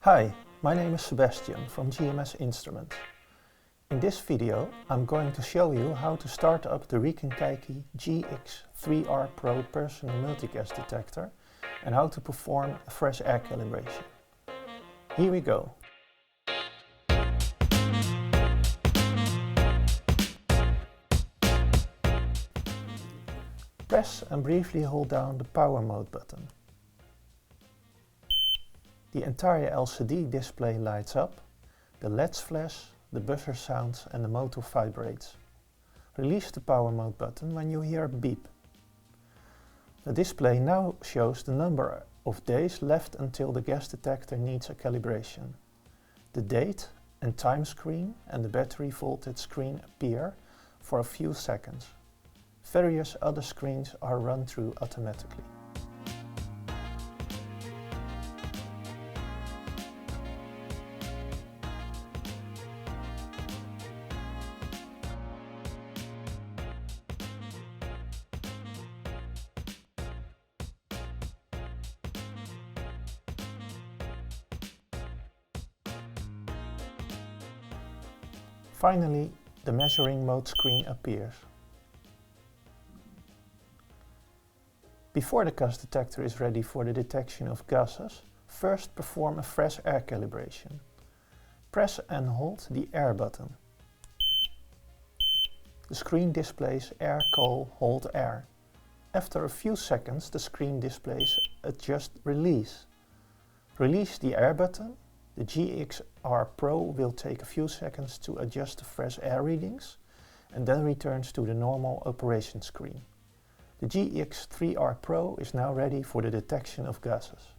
Hi, my name is Sebastian from GMS Instruments. In this video I'm going to show you how to start up the Riken Keiki GX-3R Pro personal multigas detector and how to perform a fresh air calibration. Here we go. Press and briefly hold down the power mode button. The entire LCD display lights up, the LEDs flash, the buzzer sounds and the motor vibrates. Release the power mode button when you hear a beep. The display now shows the number of days left until the gas detector needs a calibration. The date and time screen and the battery voltage screen appear for a few seconds. Various other screens are run through automatically. Finally, the measuring mode screen appears. Before the gas detector is ready for the detection of gases, first perform a fresh air calibration. Press and hold the air button. The screen displays air, cold, hold air. After a few seconds the screen displays adjust release. Release the air button. The GX-3R Pro will take a few seconds to adjust the fresh air readings and then returns to the normal operation screen. The GX-3R Pro is now ready for the detection of gases.